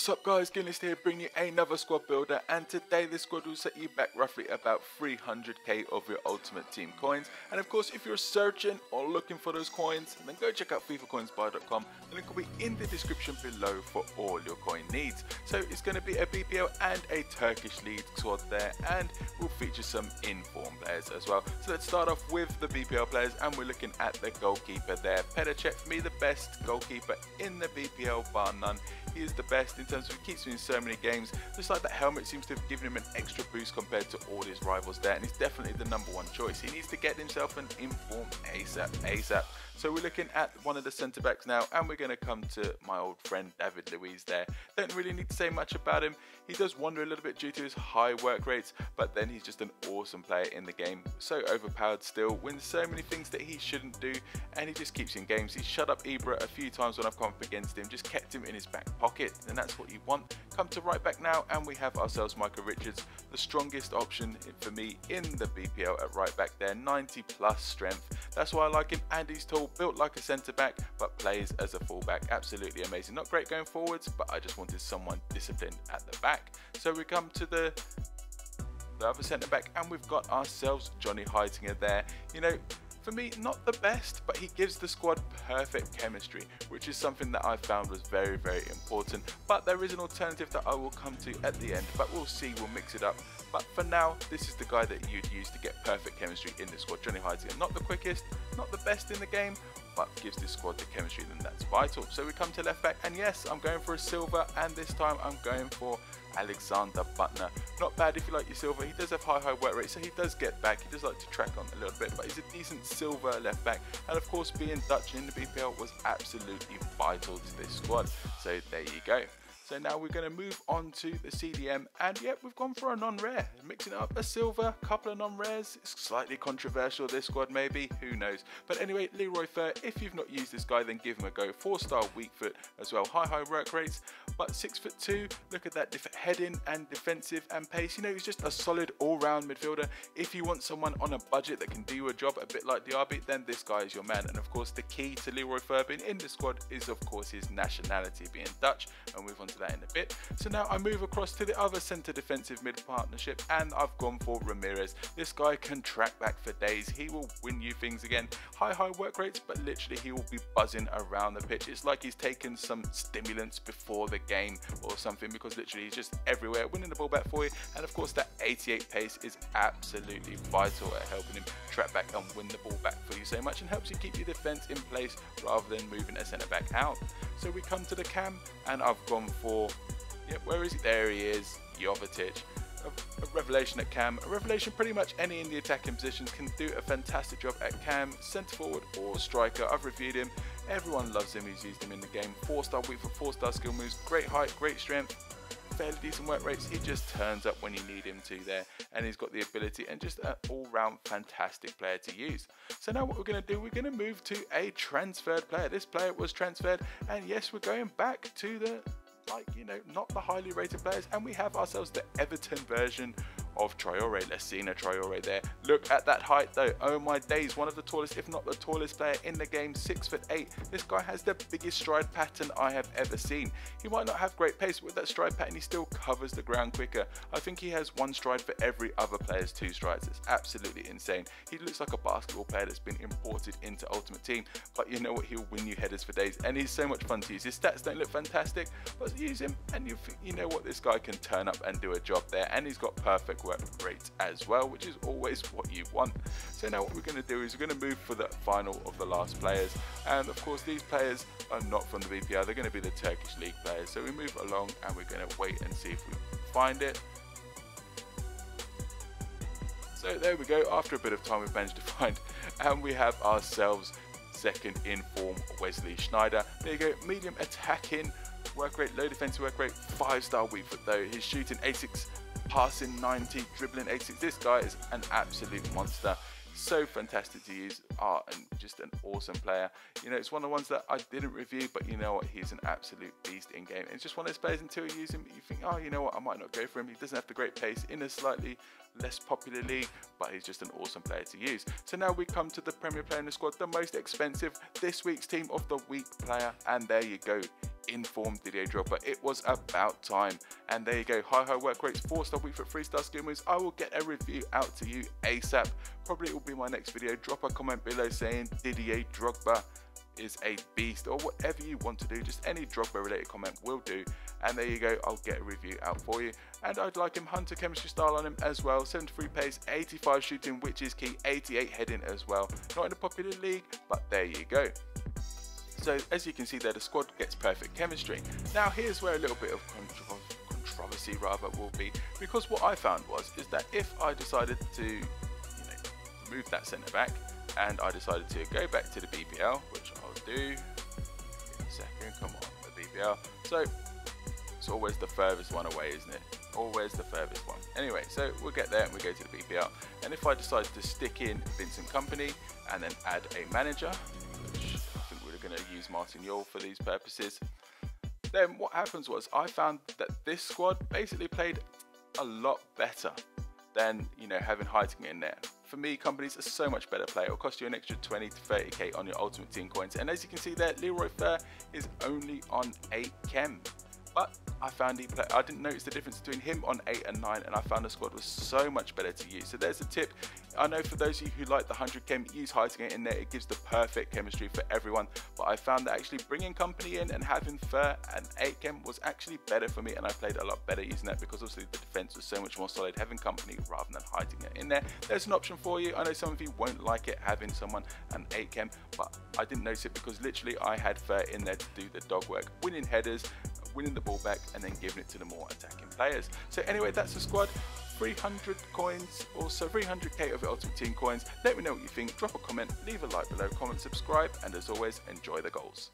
What's up guys, Guinness here bringing you another squad builder, and today this squad will set you back roughly about 300k of your ultimate team coins. And of course, if you're searching or looking for those coins, then go check out FIFAcoinsbuy.com. The link will be in the description below for all your coin needs. So it's going to be a BPL and a Turkish league squad there, and we'll feature some in-form players as well. So let's start off with the BPL players, and we're looking at the goalkeeper there. Petacek, for me the best goalkeeper in the BPL bar none. He is the best in terms of he keeps winning so many games. Just like that helmet seems to have given him an extra boost compared to all his rivals there, and he's definitely the #1 choice. He needs to get himself an inform ASAP. So we're looking at one of the centre backs now, and we're going to come to my old friend David Luiz there. Don't really need to say much about him. He does wander a little bit due to his high work rates, but then he's just an awesome player in the game. So overpowered still, wins so many things that he shouldn't do, and he just keeps in games. He's shut up Ibra a few times when I've come up against him, just kept him in his back pocket, and that's what you want. Come to right back now, and we have ourselves Michael Richards, the strongest option for me in the BPL at right back there, 90 plus strength. That's why I like him, and he's tall, built like a centre back, but plays as a full back. Absolutely amazing. Not great going forwards, but I just wanted someone disciplined at the back. So we come to the other centre back, and we've got ourselves Johnny Heitinger there. You know, for me, not the best, but he gives the squad perfect chemistry, which is something that I found was very, very important. But there is an alternative that I will come to at the end, but we'll see, we'll mix it up. But for now, this is the guy that you'd use to get perfect chemistry in this squad. Johnny Heitinger, not the quickest, not the best in the game, but gives this squad the chemistry, then that's vital. So we come to left back, and yes, I'm going for a silver, and this time I'm going for Alexander Butner. Not bad if you like your silver. He does have high work rate, so he does get back. He does like to track on a little bit, but he's a decent silver left back. And of course, being Dutch in the BPL was absolutely vital to this squad. So there you go. So now we're going to move on to the CDM, and yep, we've gone for a non-rare, mixing up a silver, couple of non-rares. It's slightly controversial, this squad maybe, who knows. But anyway, Leroy Fer, if you've not used this guy, then give him a go. 4-star weak foot as well, high work rates, but 6'2". Look at that heading and defensive and pace. You know, he's just a solid all-round midfielder. If you want someone on a budget that can do a job a bit like Diaby, then this guy is your man. And of course, the key to Leroy Fer being in the squad is of course his nationality, being Dutch. I'll move on to that in a bit. So now I move across to the other centre defensive mid partnership, and I've gone for Ramirez. This guy can track back for days. He will win you things again. High work rates, but literally he will be buzzing around the pitch. It's like he's taken some stimulants before the game or something, because literally he's just everywhere, winning the ball back for you. And of course, that 88 pace is absolutely vital at helping him track back and win the ball back for you so much, and helps you keep your defence in place rather than moving a centre back out. So we come to the cam, and I've gone for, yep, where is he? There he is, Jovetic. A revelation at cam, a revelation pretty much any in the attacking positions, can do a fantastic job at cam, centre forward or striker. I've reviewed him, everyone loves him who's used him in the game. 4-star weak for 4-star skill moves, great height, great strength, fairly decent work rates. He just turns up when you need him to there, and he's got the ability, and just an all-round fantastic player to use. So now what we're going to do, we're going to move to a transferred player. This player was transferred, and yes, we're going back to the, like, you know, not the highly rated players, and we have ourselves the Everton version of Traore. Let's see Traore there. Look at that height though. Oh my days, one of the tallest, if not the tallest player in the game, 6'8". This guy has the biggest stride pattern I have ever seen. He might not have great pace, but with that stride pattern he still covers the ground quicker. I think he has 1 stride for every other player's 2 strides. It's absolutely insane. He looks like a basketball player that's been imported into Ultimate Team, but you know what, he'll win you headers for days, and he's so much fun to use. His stats don't look fantastic, but use him and you know what, this guy can turn up and do a job there, and he's got perfect work rates as well, which is always what you want. So now what we're going to do is we're going to move for the final of the last players, and of course these players are not from the BPL, they're going to be the Turkish league players. So we move along, and we're going to wait and see if we find it. So there we go, after a bit of time we've managed to find, and we have ourselves second in form Wesley Sneijder. There you go, medium attacking work rate, low defensive work rate, 5-star weak foot though. His shooting 86, passing 90, dribbling 86. This guy is an absolute monster. So fantastic to use, and just an awesome player. You know, it's one of the ones that I didn't review, but you know what, he's an absolute beast in game. It's just one of those players, until you use him, you think, oh, you know what, I might not go for him. He doesn't have the great pace in a slightly less popular league, but he's just an awesome player to use. So now we come to the Premier player in the squad, the most expensive, this week's team of the week player, and there you go. informed Didier Drogba. It was about time. And there you go, high work rates, 4-star week for 3-star skill moves. I will get a review out to you ASAP. Probably it will be my next video. Drop a comment below saying Didier Drogba is a beast, or whatever you want to do. Just any Drogba related comment will do. And there you go, I'll get a review out for you. And I'd like him Hunter chemistry style on him as well. 73 pace, 85 shooting, which is key, 88 heading as well. Not in a popular league, but there you go. So as you can see there, the squad gets perfect chemistry. Now here's where a little bit of controversy rather will be, because what I found is that if I decided to move that centre back and I decided to go back to the BPL, which I'll do in a second, come on, the BPL. So it's always the furthest one away, isn't it? Always the furthest one. Anyway, so we'll get there and we go to the BPL. And if I decide to stick in Vincent Kompany and then add a manager, which I think we're going to use Martin Jol for these purposes, then what happens was I found that this squad basically played a lot better than having Heiting in there. For me, Kompany's a so much better player. It'll cost you an extra 20 to 30k on your ultimate team coins. And as you can see there, Leroy Fer is only on 8 chem. But I found I didn't notice the difference between him on 8 and 9, and I found the squad was so much better to use. So there's a tip. I know for those of you who like the 100 chem, use Heiting in there. It gives the perfect chemistry for everyone. But I found that actually bringing Kompany in and having Fer and 8 chem was actually better for me, and I played a lot better using that because obviously the defense was so much more solid having Kompany rather than Heiting in there. There's an option for you. I know some of you won't like it having someone an 8 chem, but I didn't notice it because literally I had Fer in there to do the dog work, winning headers, winning the ball back, and then giving it to the more attacking players. So anyway, that's the squad. 300 coins, also 300k of your ultimate team coins. Let me know what you think, drop a comment, leave a like below, comment, subscribe, and as always, enjoy the goals.